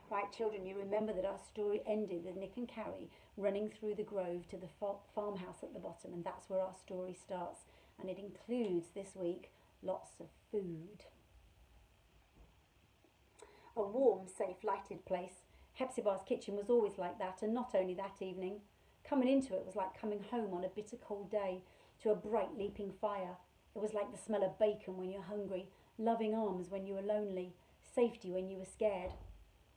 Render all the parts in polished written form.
Right, children, you remember that our story ended with Nick and Carrie running through the grove to the farmhouse at the bottom, and that's where our story starts. And it includes this week lots of food. A warm, safe, lighted place. Hepzibah's kitchen was always like that, and not only that evening. Coming into it was like coming home on a bitter cold day to a bright leaping fire. It was like the smell of bacon when you're hungry, loving arms when you were lonely, safety when you were scared.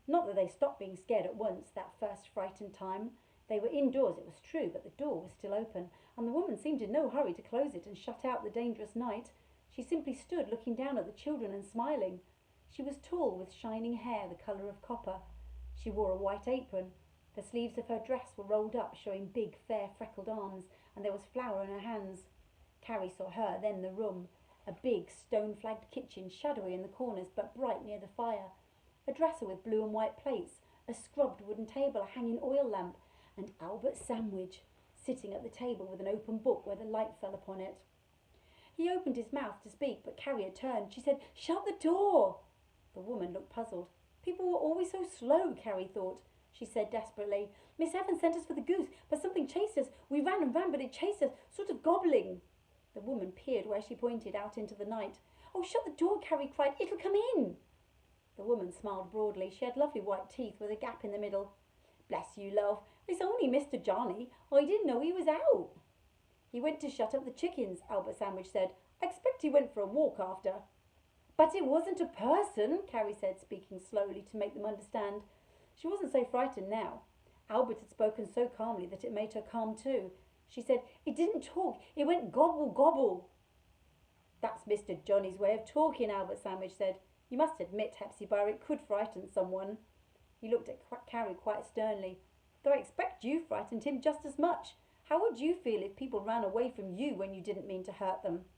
Not that they stopped being scared at once, that first frightened time. They were indoors, it was true, but the door was still open, and the woman seemed in no hurry to close it and shut out the dangerous night. She simply stood looking down at the children and smiling. She was tall, with shining hair the colour of copper. She wore a white apron. The sleeves of her dress were rolled up, showing big, fair, freckled arms, and there was flour in her hands. Carrie saw her, then the room. A big, stone-flagged kitchen, shadowy in the corners, but bright near the fire. A dresser with blue and white plates, a scrubbed wooden table, a hanging oil lamp, and Albert Sandwich, sitting at the table with an open book where the light fell upon it. He opened his mouth to speak, but Carrie had turned. She said, "Shut the door!" The woman looked puzzled. People were always so slow, Carrie thought. She said desperately, "Miss Evans sent us for the goose, but something chased us. We ran and ran, but it chased us, sort of gobbling." The woman peered where she pointed, out into the night. "Oh, shut the door," Carrie cried. "It'll come in." The woman smiled broadly. She had lovely white teeth with a gap in the middle. "Bless you, love. It's only Mr. Johnny. I didn't know he was out." "He went to shut up the chickens," Albert Sandwich said. "I expect he went for a walk after." "But it wasn't a person," Carrie said, speaking slowly to make them understand. She wasn't so frightened now. Albert had spoken so calmly that it made her calm too. She said, "It didn't talk. It went gobble, gobble." "That's Mr. Johnny's way of talking," Albert Sandwich said. "You must admit, Hepzibah, it could frighten someone." He looked at Carrie quite sternly. "Though I expect you frightened him just as much. How would you feel if people ran away from you when you didn't mean to hurt them?"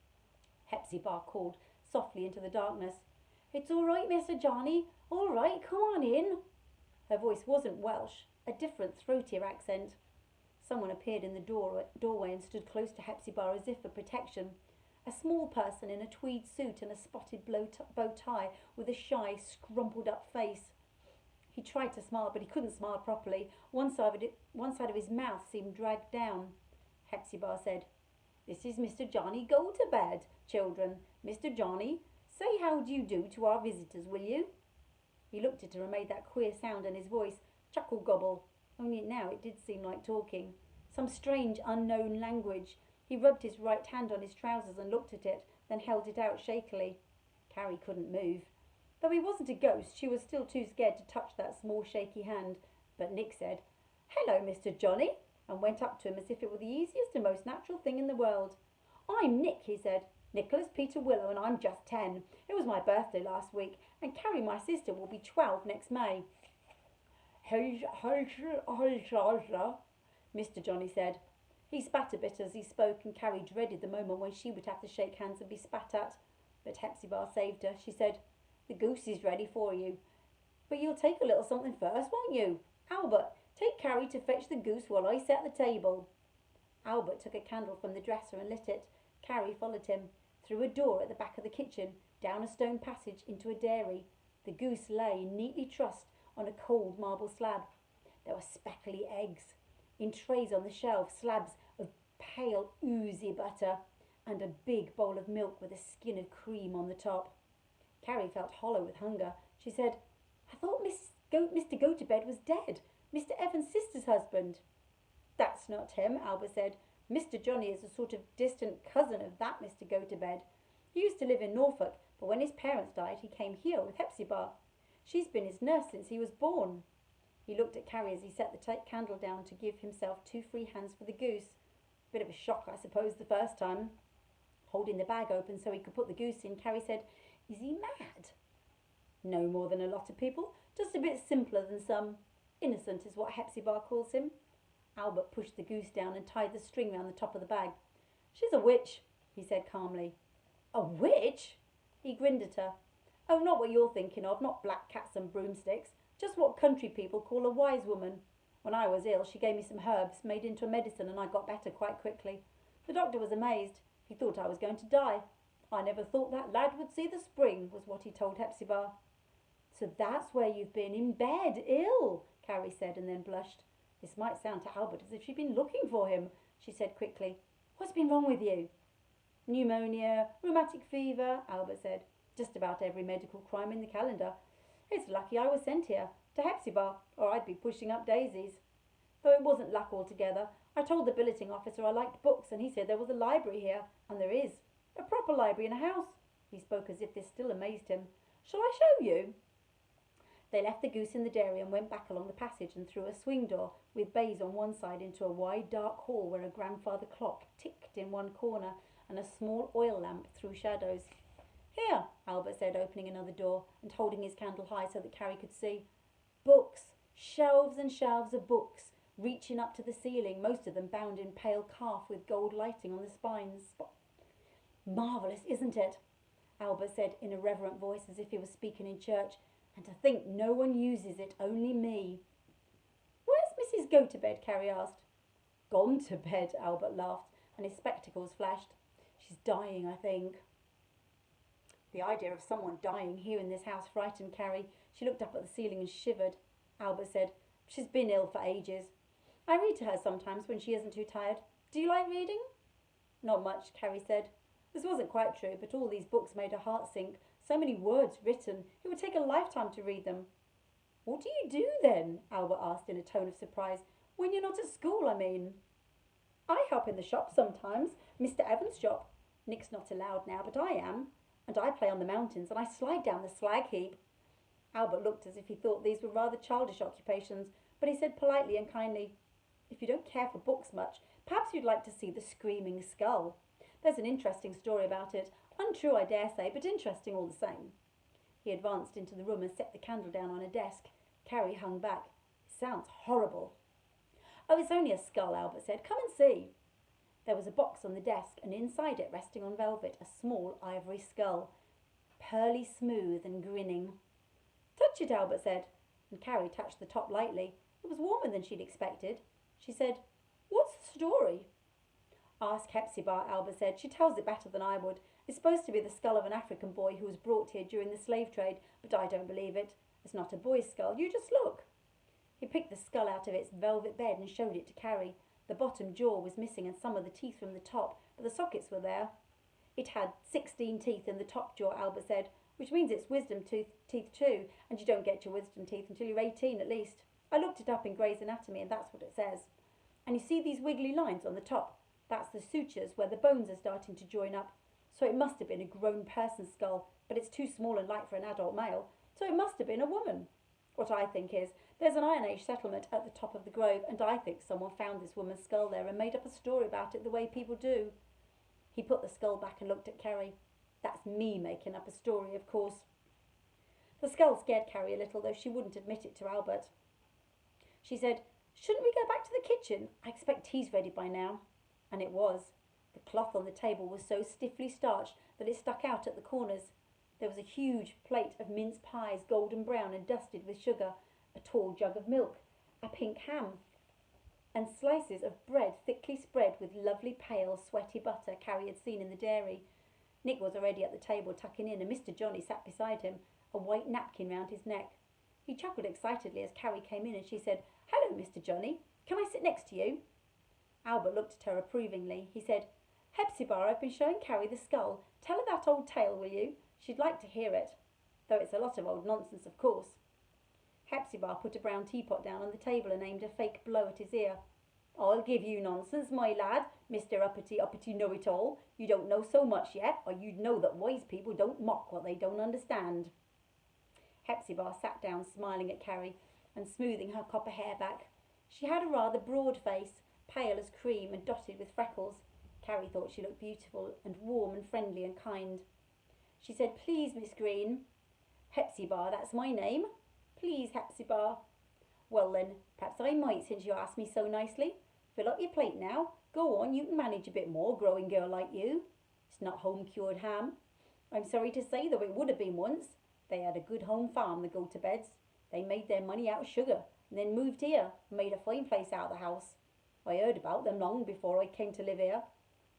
Hepzibah called softly into the darkness. "It's all right, Mr. Johnny. All right, come on in." Her voice wasn't Welsh, a different, throatier accent. Someone appeared in the doorway and stood close to Hepzibah as if for protection. A small person in a tweed suit and a spotted bow tie with a shy, scrumpled-up face. He tried to smile, but he couldn't smile properly. One side of his mouth seemed dragged down. Hepzibah said, "This is Mr. Johnny Go-to-Bed, children. Mr. Johnny, say how do you do to our visitors, will you?" He looked at her and made that queer sound in his voice, chuckle-gobble, only now it did seem like talking. Some strange, unknown language. He rubbed his right hand on his trousers and looked at it, then held it out shakily. Carrie couldn't move. Though he wasn't a ghost, she was still too scared to touch that small, shaky hand. But Nick said, "Hello, Mr. Johnny," and went up to him as if it were the easiest and most natural thing in the world. "I'm Nick," he said. "Nicholas Peter Willow, and I'm just 10. It was my birthday last week, and Carrie, my sister, will be 12 next May." Mr. Johnny said. He spat a bit as he spoke, and Carrie dreaded the moment when she would have to shake hands and be spat at. But Hepzibah saved her. She said, "The goose is ready for you. But you'll take a little something first, won't you? Albert, take Carrie to fetch the goose while I set the table." Albert took a candle from the dresser and lit it. Carrie followed him, through a door at the back of the kitchen, down a stone passage into a dairy. The goose lay, neatly trussed, on a cold marble slab. There were speckly eggs. In trays on the shelf, slabs of pale, oozy butter, and a big bowl of milk with a skin of cream on the top. Carrie felt hollow with hunger. She said, "I thought Mr. Go-to-Bed was dead, Mr. Evans' sister's husband." "That's not him," Albert said. "Mr. Johnny is a sort of distant cousin of that Mr. Go-to-Bed. He used to live in Norfolk, but when his parents died, he came here with Hepzibah. She's been his nurse since he was born." He looked at Carrie as he set the candle down to give himself 2 free hands for the goose. Bit of a shock, I suppose, the first time. Holding the bag open so he could put the goose in, Carrie said, "Is he mad?" "No more than a lot of people, just a bit simpler than some. Innocent is what Hepzibah calls him." Albert pushed the goose down and tied the string round the top of the bag. "She's a witch," he said calmly. "A witch?" He grinned at her. "Oh, not what you're thinking of, not black cats and broomsticks. Just what country people call a wise woman. When I was ill, she gave me some herbs made into a medicine and I got better quite quickly. The doctor was amazed. He thought I was going to die. 'I never thought that lad would see the spring,' was what he told Hepzibah." So that's where you've been, in bed, ill, Carrie said, and then blushed. This might sound to Albert as if she'd been looking for him, she said quickly. What's been wrong with you? Pneumonia, rheumatic fever, Albert said. Just about every medical crime in the calendar. It's lucky I was sent here, to Hepzibah, or I'd be pushing up daisies. Though it wasn't luck altogether. I told the billeting officer I liked books, and he said there was a library here, and there is. A proper library in a house. He spoke as if this still amazed him. Shall I show you? They left the goose in the dairy and went back along the passage and through a swing door with bays on one side into a wide dark hall where a grandfather clock ticked in one corner and a small oil lamp threw shadows. Here, Albert said, opening another door and holding his candle high so that Carrie could see. Books, shelves and shelves of books, reaching up to the ceiling, most of them bound in pale calf with gold lighting on the spines. Marvellous, isn't it? Albert said in a reverent voice as if he was speaking in church. And to think no one uses it, only me. Where's Mrs. Go-to-bed? Carrie asked. Gone to bed, Albert laughed, and his spectacles flashed. She's dying, I think. The idea of someone dying here in this house frightened Carrie. She looked up at the ceiling and shivered. Albert said, She's been ill for ages. I read to her sometimes when she isn't too tired. Do you like reading? Not much, Carrie said. This wasn't quite true, but all these books made her heart sink. So many words written. It would take a lifetime to read them. What do you do then? Albert asked in a tone of surprise. When you're not at school, I mean. I help in the shop sometimes. Mr. Evans' shop. Nick's not allowed now, but I am. And I play on the mountains, and I slide down the slag heap. Albert looked as if he thought these were rather childish occupations, but he said politely and kindly, If you don't care for books much, perhaps you'd like to see the Screaming Skull. There's an interesting story about it. Untrue, I dare say, but interesting all the same. He advanced into the room and set the candle down on a desk. Carrie hung back. It sounds horrible. Oh, it's only a skull, Albert said. Come and see. There was a box on the desk, and inside it, resting on velvet, a small ivory skull, pearly smooth and grinning. Touch it, Albert said, and Carrie touched the top lightly. It was warmer than she'd expected. She said, What's the story? Ask Hepzibah, Albert said. She tells it better than I would. It's supposed to be the skull of an African boy who was brought here during the slave trade, but I don't believe it. It's not a boy's skull. You just look. He picked the skull out of its velvet bed and showed it to Carrie. The bottom jaw was missing and some of the teeth from the top, but the sockets were there. It had 16 teeth in the top jaw, Albert said, which means it's wisdom teeth too, and you don't get your wisdom teeth until you're 18 at least. I looked it up in Gray's Anatomy, and that's what it says. And you see these wiggly lines on the top? That's the sutures where the bones are starting to join up. So it must have been a grown person's skull, but it's too small and light for an adult male, so it must have been a woman. What I think is, there's an Iron Age settlement at the top of the grove, and I think someone found this woman's skull there and made up a story about it the way people do. He put the skull back and looked at Carrie. That's me making up a story, of course. The skull scared Carrie a little, though she wouldn't admit it to Albert. She said, Shouldn't we go back to the kitchen? I expect tea's ready by now. And it was. The cloth on the table was so stiffly starched that it stuck out at the corners. There was a huge plate of mince pies, golden brown and dusted with sugar, a tall jug of milk, a pink ham, and slices of bread thickly spread with lovely pale, sweaty butter Carrie had seen in the dairy. Nick was already at the table tucking in, and Mr. Johnny sat beside him, a white napkin round his neck. He chuckled excitedly as Carrie came in, and she said, Hello, Mr. Johnny. Can I sit next to you? Albert looked at her approvingly. He said, Hepzibah, I've been showing Carrie the skull. Tell her that old tale, will you? She'd like to hear it, though it's a lot of old nonsense, of course. Hepzibah put a brown teapot down on the table and aimed a fake blow at his ear. I'll give you nonsense, my lad, Mr. Uppity Know-it-all. You don't know so much yet, or you'd know that wise people don't mock what they don't understand. Hepzibah sat down, smiling at Carrie and smoothing her copper hair back. She had a rather broad face, pale as cream and dotted with freckles. Carrie thought she looked beautiful and warm and friendly and kind. She said, Please, Miss Green. Hepzibah, that's my name. Please, Hepzibah. Well then, perhaps I might, since you asked me so nicely. Fill up your plate now. Go on, you can manage a bit more, growing girl like you. It's not home-cured ham. I'm sorry to say, though it would have been once. They had a good home farm, the Go-to-beds. They made their money out of sugar, and then moved here and made a fine place out of the house. I heard about them long before I came to live here.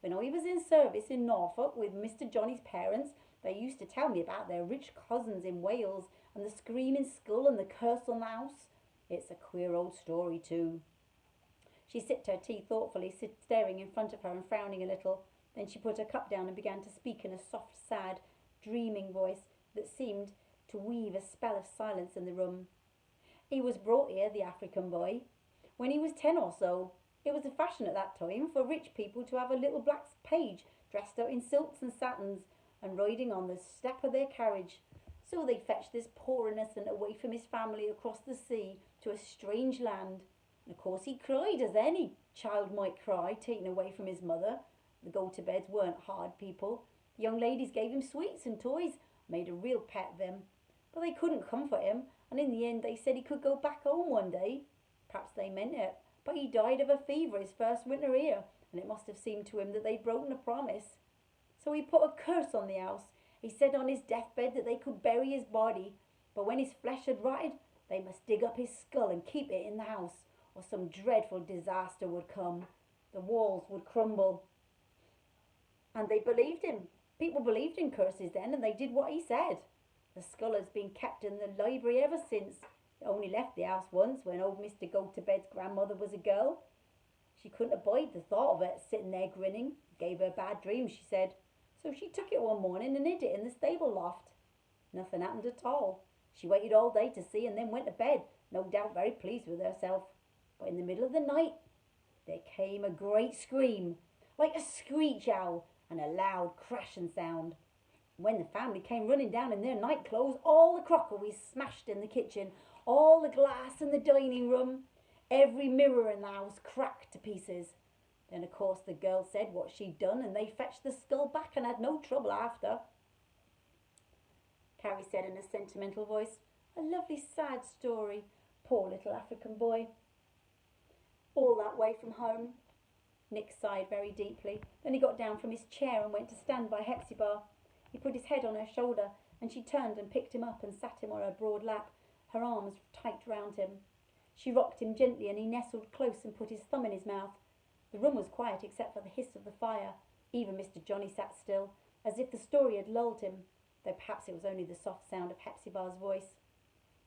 When I was in service in Norfolk with Mr. Johnny's parents, they used to tell me about their rich cousins in Wales and the screaming skull and the curse on the house. It's a queer old story too. She sipped her tea thoughtfully, staring in front of her and frowning a little. Then she put her cup down and began to speak in a soft, sad, dreaming voice that seemed to weave a spell of silence in the room. He was brought here, the African boy, when he was 10 or so. It was the fashion at that time for rich people to have a little black page dressed out in silks and satins and riding on the step of their carriage. So they fetched this poor innocent away from his family across the sea to a strange land. And of course he cried as any child might cry, taken away from his mother. The go-to-beds weren't hard people. The young ladies gave him sweets and toys, made a real pet of him. But they couldn't comfort him, and in the end they said he could go back home one day. Perhaps they meant it, but he died of a fever his first winter here, and it must have seemed to him that they'd broken a promise. So he put a curse on the house. He said on his deathbed that they could bury his body, but when his flesh had rotted, they must dig up his skull and keep it in the house, or some dreadful disaster would come. The walls would crumble. And they believed him. People believed in curses then, and they did what he said. The skull has been kept in the library ever since. It only left the house once when old Mr. Go-to-Bed's grandmother was a girl. She couldn't abide the thought of it, sitting there grinning. It gave her bad dreams, she said. So she took it one morning and hid it in the stable loft. Nothing happened at all. She waited all day to see and then went to bed, no doubt very pleased with herself. But in the middle of the night, there came a great scream, like a screech owl, and a loud crashing sound. When the family came running down in their night clothes, all the crockery smashed in the kitchen, all the glass in the dining room, every mirror in the house cracked to pieces. Then, of course, the girl said what she'd done, and they fetched the skull back and had no trouble after. Carrie said in a sentimental voice, "A lovely sad story. Poor little African boy. All that way from home." Nick sighed very deeply. Then he got down from his chair and went to stand by Hepzibah. He put his head on her shoulder, and she turned and picked him up and sat him on her broad lap, her arms tight round him. She rocked him gently, and he nestled close and put his thumb in his mouth. The room was quiet except for the hiss of the fire. Even Mr. Johnny sat still, as if the story had lulled him, though perhaps it was only the soft sound of Hepzibah's voice.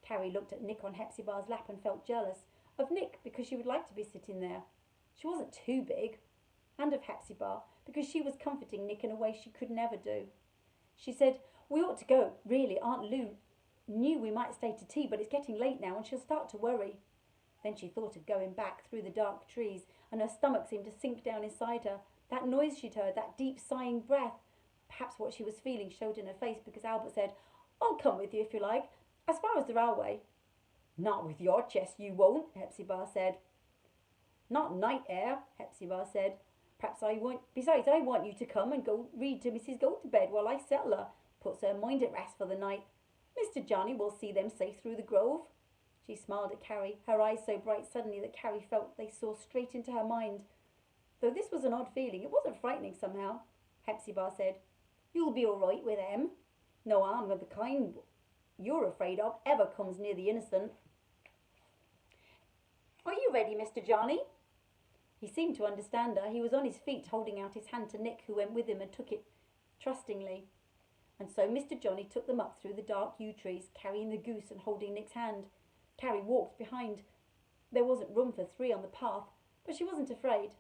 Carrie looked at Nick on Hepzibah's lap and felt jealous of Nick because she would like to be sitting there. She wasn't too big, and of Hepzibah because she was comforting Nick in a way she could never do. She said, "We ought to go, really. Aunt Lou knew we might stay to tea, but it's getting late now and she'll start to worry." Then she thought of going back through the dark trees, and her stomach seemed to sink down inside her. That noise she'd heard, that deep sighing breath, perhaps what she was feeling showed in her face because Albert said, "I'll come with you if you like, as far as the railway." "Not with your chest you won't," Hepzibah said. "Not night air," Hepzibah said. "Perhaps I won't. Besides, I want you to come and go read to Mrs. Go-to-Bed while I settle her. Puts her mind at rest for the night. Mr. Johnny will see them safe through the grove." She smiled at Carrie, her eyes so bright suddenly that Carrie felt they saw straight into her mind. Though this was an odd feeling, it wasn't frightening somehow. Hepzibah said, "You'll be all right with them. No harm of the kind you're afraid of ever comes near the innocent. Are you ready, Mr. Johnny?" He seemed to understand her. He was on his feet, holding out his hand to Nick, who went with him and took it trustingly. And so Mr. Johnny took them up through the dark yew trees, carrying the goose and holding Nick's hand. Carrie walked behind. There wasn't room for three on the path, but she wasn't afraid.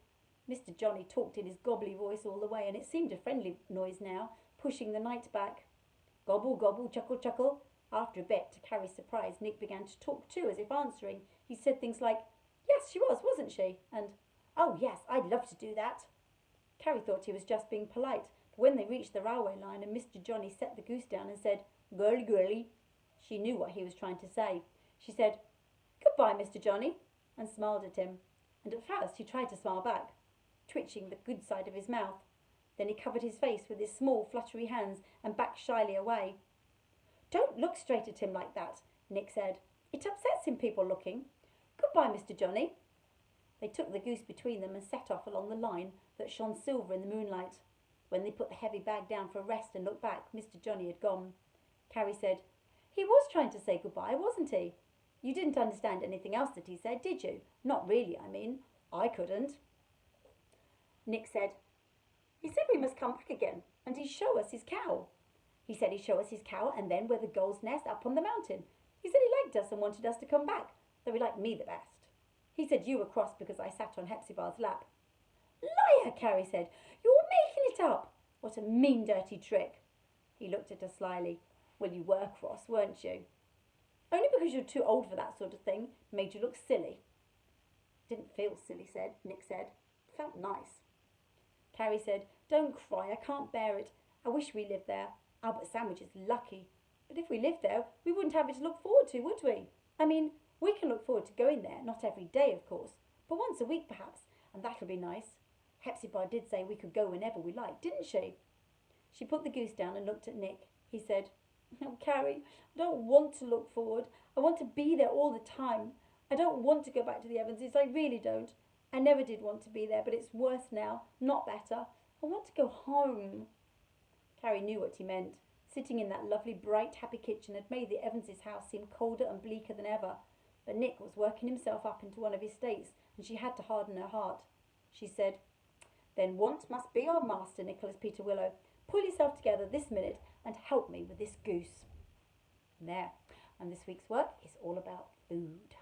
Mr. Johnny talked in his gobbly voice all the way, and it seemed a friendly noise now, pushing the night back. Gobble, gobble, chuckle, chuckle. After a bit, to Carrie's surprise, Nick began to talk too, as if answering. He said things like, "Yes, she was, wasn't she?" And, "Oh, yes, I'd love to do that." Carrie thought he was just being polite, but when they reached the railway line and Mr. Johnny set the goose down and said, "Girly, girly," she knew what he was trying to say. She said, "Goodbye, Mr. Johnny," and smiled at him. And at first he tried to smile back, twitching the good side of his mouth. Then he covered his face with his small, fluttery hands and backed shyly away. "Don't look straight at him like that," Nick said. "It upsets him, people looking. Goodbye, Mr. Johnny." They took the goose between them and set off along the line that shone silver in the moonlight. When they put the heavy bag down for a rest and looked back, Mr. Johnny had gone. Carrie said, "He was trying to say goodbye, wasn't he? You didn't understand anything else that he said, did you? Not really, I mean. I couldn't." Nick said, "He said we must come back again, and he'd show us his cow." He said he'd show us his cow and then where the gull's nest up on the mountain. He said he liked us and wanted us to come back, though he liked me the best. He said you were cross because I sat on Hepzibah's lap. Liar, Carrie said. You're making it up. What a mean, dirty trick. He looked at her slyly. Well, you were cross, weren't you? Only because you're too old for that sort of thing. Made you look silly. Didn't feel silly, Nick said. It felt nice. Carrie said, don't cry, I can't bear it. I wish we lived there. Albert Sandwich is lucky. But if we lived there, we wouldn't have it to look forward to, would we? I mean, we can look forward to going there, not every day, of course, but once a week perhaps, and that'll be nice. Hepzibah did say we could go whenever we liked, didn't she? She put the goose down and looked at Nick. He said, oh, Carrie, I don't want to look forward. I want to be there all the time. I don't want to go back to the Evanses. I really don't. I never did want to be there, but it's worse now, not better. I want to go home. Carrie knew what he meant. Sitting in that lovely, bright, happy kitchen had made the Evanses' house seem colder and bleaker than ever. But Nick was working himself up into one of his states, and she had to harden her heart. She said, then want must be our master, Nicholas Peter Willow. Pull yourself together this minute and help me with this goose. There, and this week's work is all about food.